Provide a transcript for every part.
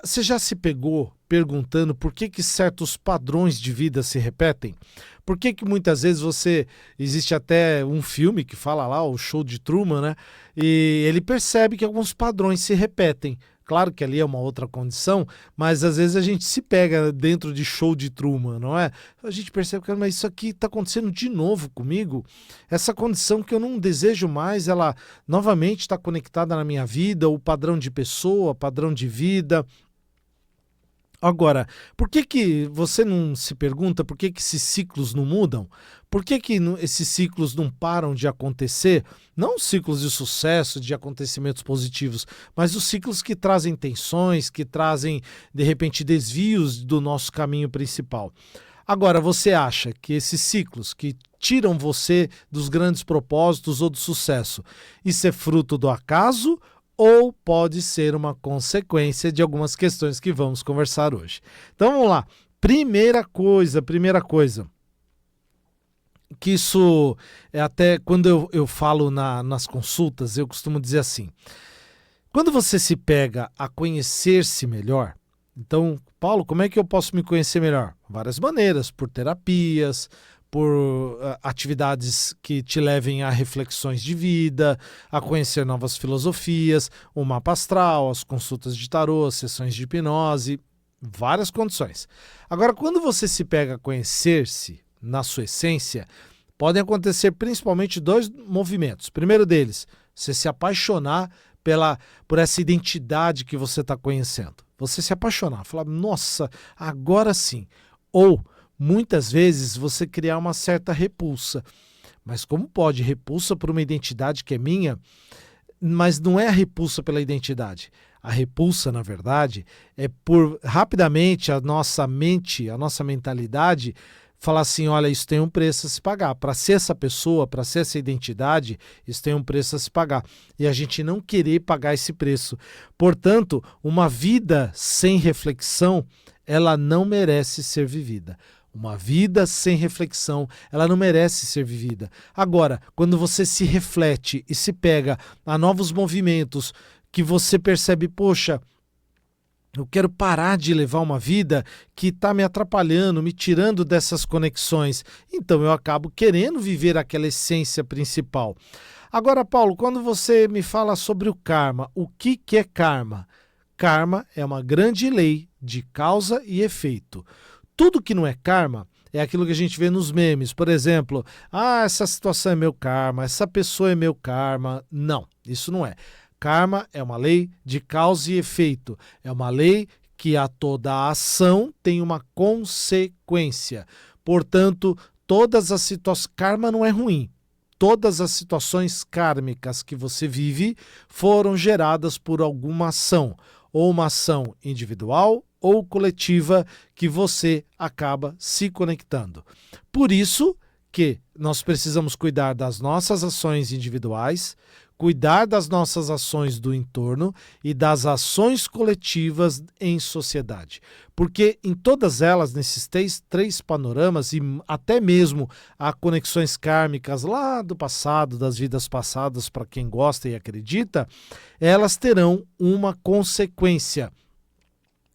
Você já se pegou perguntando por que que certos padrões de vida se repetem? Por que que muitas vezes existe até um filme que fala lá, o Show de Truman, né? E ele percebe que alguns padrões se repetem. Claro que ali é uma outra condição, mas às vezes a gente se pega dentro de Show de Truman, não é? A gente percebe que mas isso aqui está acontecendo de novo comigo. Essa condição que eu não desejo mais, ela novamente está conectada na minha vida, o padrão de pessoa, padrão de vida. Agora, por que que você não se pergunta por que que esses ciclos não mudam? Por que que esses ciclos não param de acontecer? Não os ciclos de sucesso, de acontecimentos positivos, mas os ciclos que trazem tensões, que trazem, de repente, desvios do nosso caminho principal. Agora, você acha que esses ciclos que tiram você dos grandes propósitos ou do sucesso, isso é fruto do acaso ou pode ser uma consequência de algumas questões que vamos conversar hoje? Então vamos lá. Primeira coisa, que isso é até quando eu falo nas consultas, eu costumo dizer assim: quando você se pega a conhecer-se melhor, então, Paulo, como é que eu posso me conhecer melhor? Várias maneiras, por terapias, por atividades que te levem a reflexões de vida, a conhecer novas filosofias, o mapa astral, as consultas de tarô, as sessões de hipnose, várias condições. Agora, quando você se pega a conhecer-se na sua essência, podem acontecer principalmente dois movimentos. O primeiro deles, você se apaixonar por essa identidade que você está conhecendo. Você se apaixonar, falar, nossa, agora sim. Ou, muitas vezes, você criar uma certa repulsa. Mas como pode repulsa por uma identidade que é minha? Mas não é a repulsa pela identidade. A repulsa, na verdade, é por rapidamente a nossa mente, a nossa mentalidade falar assim, olha, isso tem um preço a se pagar. Para ser essa pessoa, para ser essa identidade, isso tem um preço a se pagar. E a gente não querer pagar esse preço. Portanto, uma vida sem reflexão, ela não merece ser vivida. Uma vida sem reflexão, ela não merece ser vivida. Agora, quando você se reflete e se pega a novos movimentos que você percebe, poxa, eu quero parar de levar uma vida que está me atrapalhando, me tirando dessas conexões. Então eu acabo querendo viver aquela essência principal. Agora, Paulo, quando você me fala sobre o karma, o que é karma? Karma é uma grande lei de causa e efeito. Tudo que não é karma é aquilo que a gente vê nos memes. Por exemplo, essa situação é meu karma, essa pessoa é meu karma. Não, isso não é. Karma é uma lei de causa e efeito. É uma lei que a toda ação tem uma consequência. Portanto, todas as situações... Karma não é ruim. Todas as situações kármicas que você vive foram geradas por alguma ação. Ou uma ação individual ou coletiva que você acaba se conectando. Por isso que nós precisamos cuidar das nossas ações individuais, cuidar das nossas ações do entorno e das ações coletivas em sociedade. Porque em todas elas, nesses três panoramas, e até mesmo há conexões kármicas lá do passado, das vidas passadas, para quem gosta e acredita, elas terão uma consequência.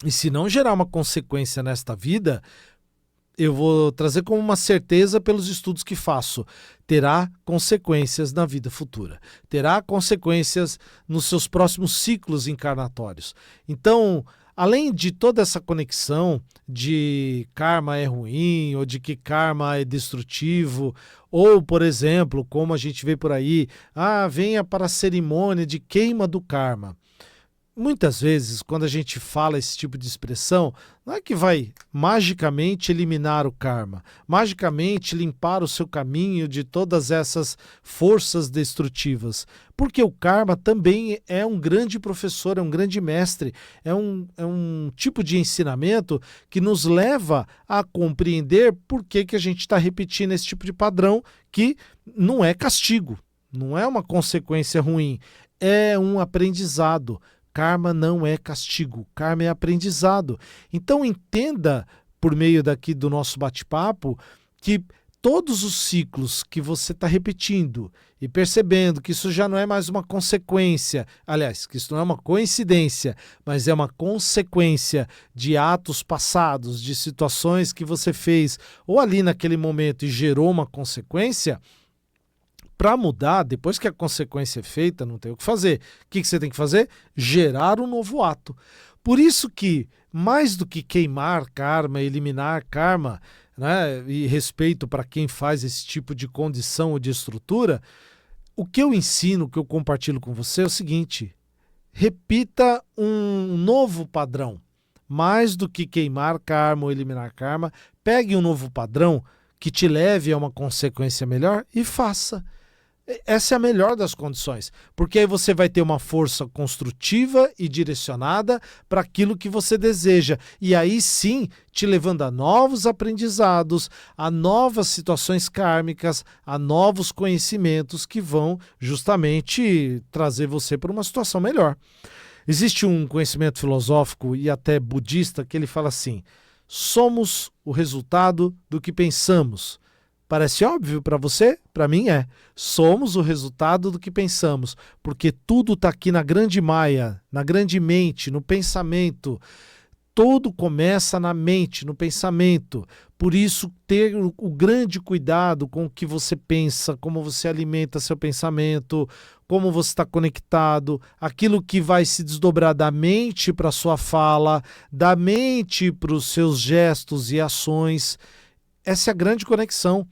E se não gerar uma consequência nesta vida, eu vou trazer como uma certeza pelos estudos que faço, terá consequências na vida futura, terá consequências nos seus próximos ciclos encarnatórios. Então, além de toda essa conexão de karma é ruim, ou de que karma é destrutivo, ou, por exemplo, como a gente vê por aí, venha para a cerimônia de queima do karma. Muitas vezes, quando a gente fala esse tipo de expressão, não é que vai magicamente eliminar o karma, magicamente limpar o seu caminho de todas essas forças destrutivas, porque o karma também é um grande professor, é um grande mestre, é um tipo de ensinamento que nos leva a compreender por que a gente está repetindo esse tipo de padrão que não é castigo, não é uma consequência ruim, é um aprendizado. Karma não é castigo, karma é aprendizado. Então entenda, por meio daqui do nosso bate-papo, que todos os ciclos que você está repetindo e percebendo que isso já não é mais uma consequência, aliás, que isso não é uma coincidência, mas é uma consequência de atos passados, de situações que você fez ou ali naquele momento e gerou uma consequência, para mudar, depois que a consequência é feita, não tem o que fazer. O que você tem que fazer? Gerar um novo ato. Por isso que, mais do que queimar karma, eliminar karma, né, e respeito para quem faz esse tipo de condição ou de estrutura, o que eu ensino, o que eu compartilho com você é o seguinte: repita um novo padrão. Mais do que queimar karma ou eliminar karma, pegue um novo padrão que te leve a uma consequência melhor e faça. Essa é a melhor das condições, porque aí você vai ter uma força construtiva e direcionada para aquilo que você deseja, e aí sim te levando a novos aprendizados, a novas situações kármicas, a novos conhecimentos que vão justamente trazer você para uma situação melhor. Existe um conhecimento filosófico e até budista que ele fala assim: somos o resultado do que pensamos. Parece óbvio para você? Para mim é. Somos o resultado do que pensamos, porque tudo está aqui na grande maia, na grande mente, no pensamento. Tudo começa na mente, no pensamento. Por isso, ter o grande cuidado com o que você pensa, como você alimenta seu pensamento, como você está conectado, aquilo que vai se desdobrar da mente para a sua fala, da mente para os seus gestos e ações. Essa é a grande conexão.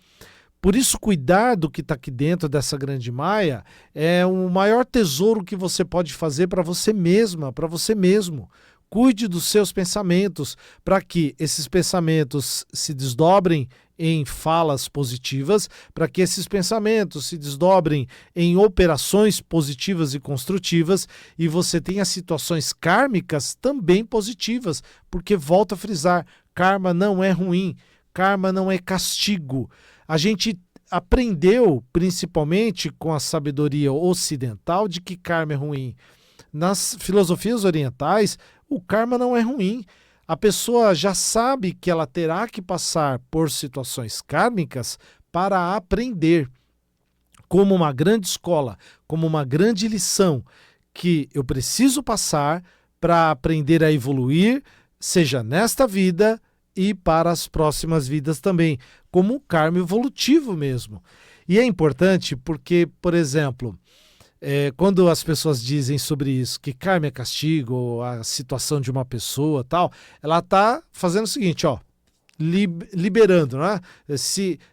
Por isso, cuidar do que está aqui dentro dessa grande maia é o maior tesouro que você pode fazer para você mesma, para você mesmo. Cuide dos seus pensamentos, para que esses pensamentos se desdobrem em falas positivas, para que esses pensamentos se desdobrem em operações positivas e construtivas, e você tenha situações kármicas também positivas, porque, volto a frisar, karma não é ruim. Karma não é castigo. A gente aprendeu, principalmente com a sabedoria ocidental, de que karma é ruim. Nas filosofias orientais, o karma não é ruim. A pessoa já sabe que ela terá que passar por situações kármicas para aprender, como uma grande escola, como uma grande lição, que eu preciso passar para aprender a evoluir, seja nesta vida e para as próximas vidas também, como um karma evolutivo mesmo. E é importante porque, por exemplo, quando as pessoas dizem sobre isso, que karma é castigo, ou a situação de uma pessoa tal, ela está fazendo o seguinte, ó, liberando, né?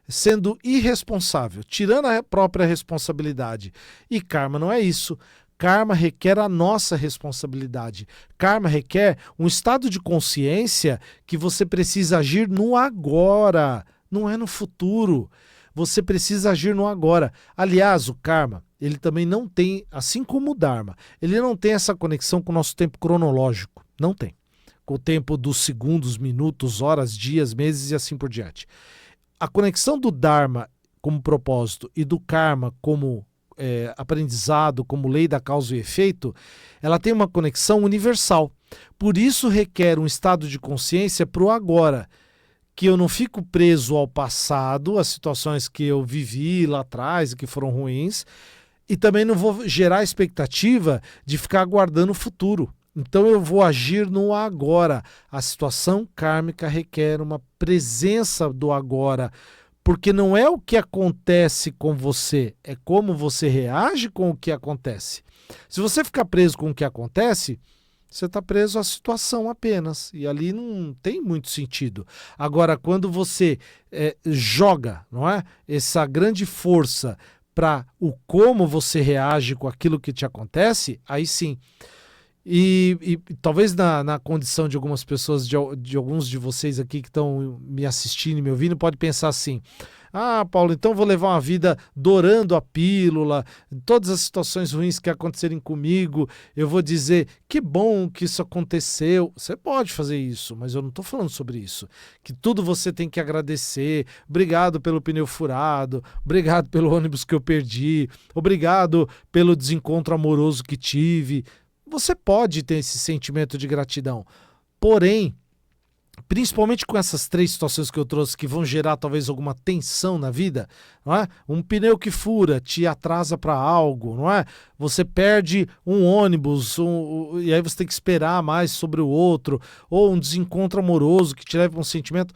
Sendo irresponsável, tirando a própria responsabilidade. E karma não é isso. Karma requer a nossa responsabilidade. Karma requer um estado de consciência que você precisa agir no agora, não é no futuro. Você precisa agir no agora. Aliás, o karma, ele também não tem, assim como o dharma, ele não tem essa conexão com o nosso tempo cronológico. Não tem. Com o tempo dos segundos, minutos, horas, dias, meses e assim por diante. A conexão do dharma como propósito e do karma como aprendizado, como lei da causa e efeito, ela tem uma conexão universal. Por isso requer um estado de consciência para o agora, que eu não fico preso ao passado, às situações que eu vivi lá atrás e que foram ruins, e também não vou gerar a expectativa de ficar aguardando o futuro. Então eu vou agir no agora. A situação kármica requer uma presença do agora, porque não é o que acontece com você, é como você reage com o que acontece. Se você ficar preso com o que acontece, você está preso à situação apenas, e ali não tem muito sentido. Agora, quando você joga, não é, essa grande força para o como você reage com aquilo que te acontece, aí sim. E talvez na condição de algumas pessoas, de alguns de vocês aqui que estão me assistindo e me ouvindo, pode pensar assim: ah, Paulo, então vou levar uma vida dourando a pílula, todas as situações ruins que acontecerem comigo, eu vou dizer, que bom que isso aconteceu. Você pode fazer isso, mas eu não estou falando sobre isso. Que tudo você tem que agradecer, obrigado pelo pneu furado, obrigado pelo ônibus que eu perdi, obrigado pelo desencontro amoroso que tive. Você pode ter esse sentimento de gratidão, porém, principalmente com essas 3 situações que eu trouxe que vão gerar talvez alguma tensão na vida, não é? Um pneu que fura te atrasa para algo, não é? Você perde um ônibus e aí você tem que esperar mais sobre o outro, ou um desencontro amoroso que te leva a um sentimento.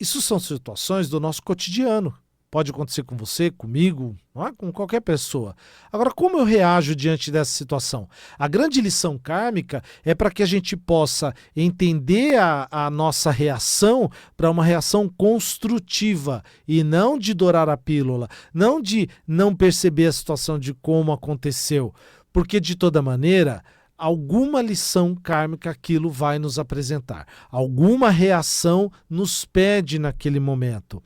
Isso são situações do nosso cotidiano. Pode acontecer com você, comigo, não é? Com qualquer pessoa. Agora, como eu reajo diante dessa situação? A grande lição kármica é para que a gente possa entender a nossa reação para uma reação construtiva e não de dourar a pílula, não de não perceber a situação de como aconteceu, porque de toda maneira alguma lição kármica aquilo vai nos apresentar. Alguma reação nos pede naquele momento.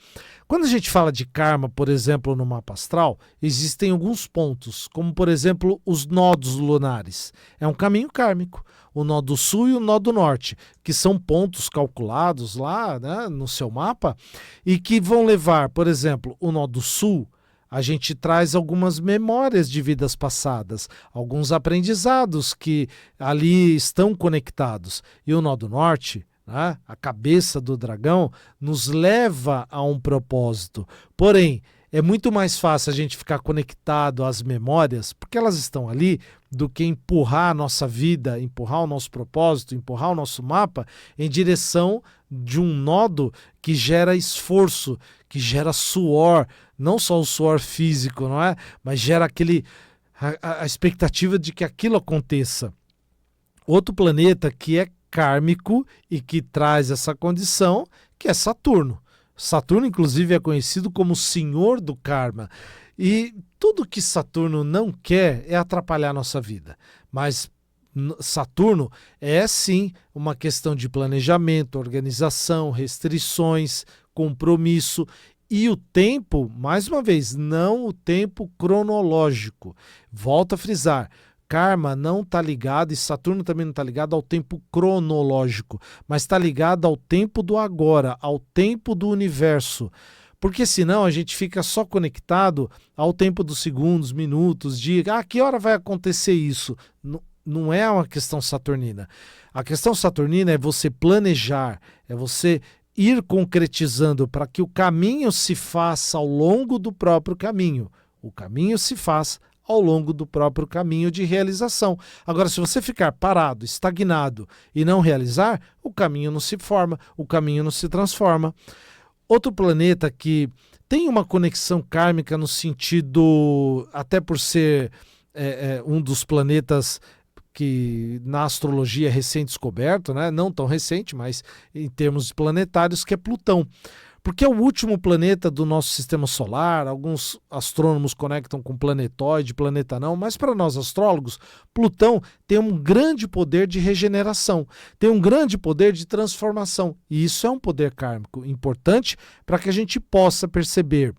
Quando a gente fala de karma, por exemplo, no mapa astral, existem alguns pontos, como por exemplo os nodos lunares. É um caminho kármico. O nó do sul e o nó do norte, que são pontos calculados lá, né, no seu mapa, e que vão levar, por exemplo, o nó do sul. A gente traz algumas memórias de vidas passadas, alguns aprendizados que ali estão conectados. E o nó do norte, né, a cabeça do dragão, nos leva a um propósito. Porém, é muito mais fácil a gente ficar conectado às memórias, porque elas estão ali, do que empurrar a nossa vida, empurrar o nosso propósito, empurrar o nosso mapa em direção de um nodo que gera esforço, que gera suor, não só o suor físico, não é? Mas gera a expectativa de que aquilo aconteça. Outro planeta que é kármico e que traz essa condição, que é Saturno. Saturno, inclusive, é conhecido como Senhor do Karma. E tudo que Saturno não quer é atrapalhar a nossa vida. Mas Saturno é sim uma questão de planejamento, organização, restrições, compromisso. E o tempo, mais uma vez, não o tempo cronológico. Volto a frisar. Karma não está ligado, e Saturno também não está ligado ao tempo cronológico, mas está ligado ao tempo do agora, ao tempo do universo. Porque senão a gente fica só conectado ao tempo dos segundos, minutos, dias. Que hora vai acontecer isso? Não é uma questão saturnina. A questão saturnina é você planejar, é você ir concretizando para que o caminho se faça ao longo do próprio caminho. O caminho se faz ao longo do próprio caminho de realização. Agora, se você ficar parado, estagnado e não realizar, o caminho não se forma, o caminho não se transforma. Outro planeta que tem uma conexão kármica no sentido, até por ser um dos planetas que na astrologia é recém-descoberto, né? Não tão recente, mas em termos planetários, que é Plutão. Porque é o último planeta do nosso sistema solar, alguns astrônomos conectam com planetóide, planeta não, mas para nós astrólogos, Plutão tem um grande poder de regeneração, tem um grande poder de transformação, e isso é um poder kármico importante para que a gente possa perceber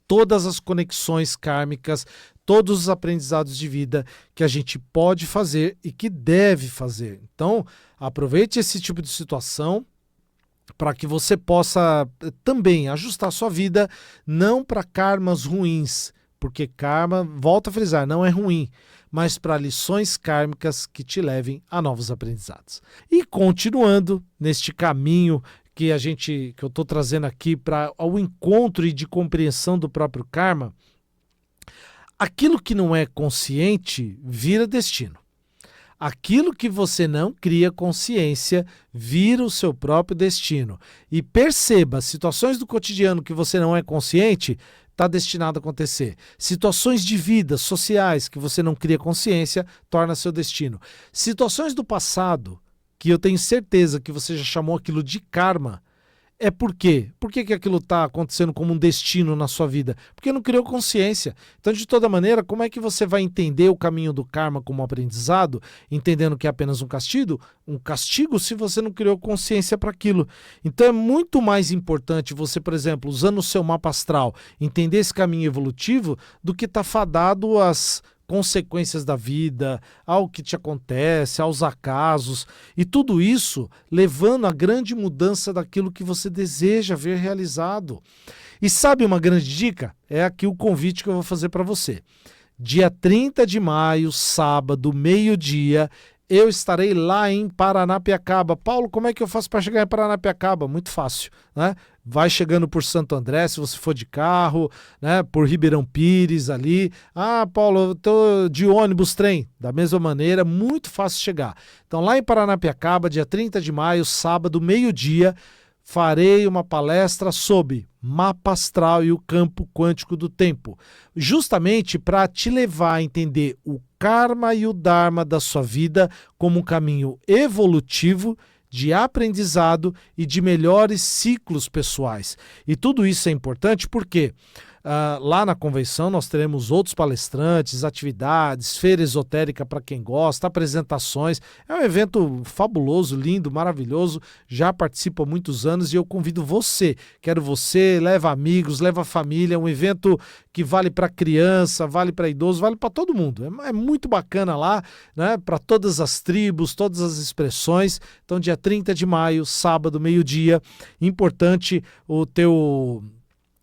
todas as conexões kármicas, todos os aprendizados de vida que a gente pode fazer e que deve fazer. Então, aproveite esse tipo de situação para que você possa também ajustar a sua vida, não para karmas ruins, porque karma, volto a frisar, não é ruim, mas para lições kármicas que te levem a novos aprendizados. E continuando neste caminho que eu estou trazendo aqui para o encontro e de compreensão do próprio karma, aquilo que não é consciente vira destino. Aquilo que você não cria consciência vira o seu próprio destino. E perceba, situações do cotidiano que você não é consciente, está destinado a acontecer. Situações de vida, sociais, que você não cria consciência, torna seu destino. Situações do passado, que eu tenho certeza que você já chamou aquilo de karma, é por quê? Por que aquilo está acontecendo como um destino na sua vida? Porque não criou consciência. Então, de toda maneira, como é que você vai entender o caminho do karma como aprendizado, entendendo que é apenas um castigo? Um castigo se você não criou consciência para aquilo. Então, é muito mais importante você, por exemplo, usando o seu mapa astral, entender esse caminho evolutivo do que estar fadado às consequências da vida, ao que te acontece, aos acasos, e tudo isso levando à grande mudança daquilo que você deseja ver realizado. E sabe uma grande dica? É aqui o convite que eu vou fazer para você. Dia 30 de maio, sábado, meio-dia, eu estarei lá em Paranapiacaba. Paulo, como é que eu faço para chegar em Paranapiacaba? Muito fácil, né? Vai chegando por Santo André, se você for de carro, né? Por Ribeirão Pires ali. Ah, Paulo, eu tô de ônibus, trem. Da mesma maneira, muito fácil chegar. Então, lá em Paranapiacaba, dia 30 de maio, sábado, meio-dia, farei uma palestra sobre mapa astral e o campo quântico do tempo, justamente para te levar a entender o karma e o dharma da sua vida como um caminho evolutivo de aprendizado e de melhores ciclos pessoais. E tudo isso é importante porque lá na convenção nós teremos outros palestrantes, atividades, feira esotérica para quem gosta, apresentações. É um evento fabuloso, lindo, maravilhoso. Já participo há muitos anos e eu convido você. Quero você, leva amigos, leva família. É um evento que vale para criança, vale para idoso, vale para todo mundo. É muito bacana lá, né? Para todas as tribos, todas as expressões. Então, dia 30 de maio, sábado, meio-dia. Importante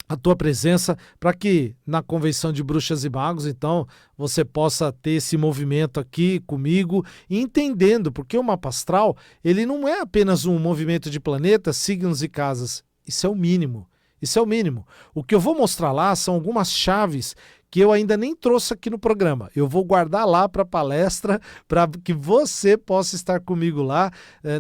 a tua presença para que na Convenção de Bruxas e Magos, então, você possa ter esse movimento aqui comigo, entendendo, porque o mapa astral, ele não é apenas um movimento de planetas, signos e casas. Isso é o mínimo. Isso é o mínimo. O que eu vou mostrar lá são algumas chaves que eu ainda nem trouxe aqui no programa. Eu vou guardar lá para a palestra, para que você possa estar comigo lá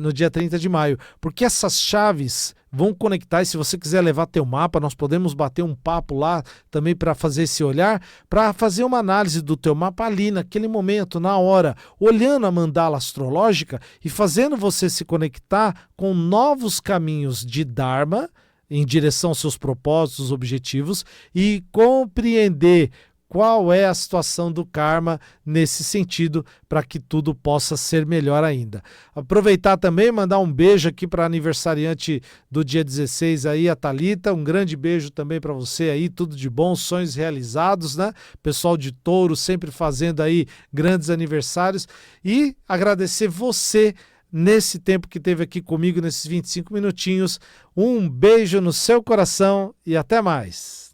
no dia 30 de maio. Porque essas chaves vão conectar, e se você quiser levar teu mapa, nós podemos bater um papo lá também para fazer esse olhar, para fazer uma análise do teu mapa ali, naquele momento, na hora, olhando a mandala astrológica e fazendo você se conectar com novos caminhos de Dharma, em direção aos seus propósitos, objetivos, e compreender qual é a situação do karma nesse sentido, para que tudo possa ser melhor ainda. Aproveitar também e mandar um beijo aqui para a aniversariante do dia 16 aí, a Thalita, um grande beijo também para você aí, tudo de bom, sonhos realizados, né? Pessoal de Touro sempre fazendo aí grandes aniversários, e agradecer você nesse tempo que teve aqui comigo, nesses 25 minutinhos. Um beijo no seu coração e até mais.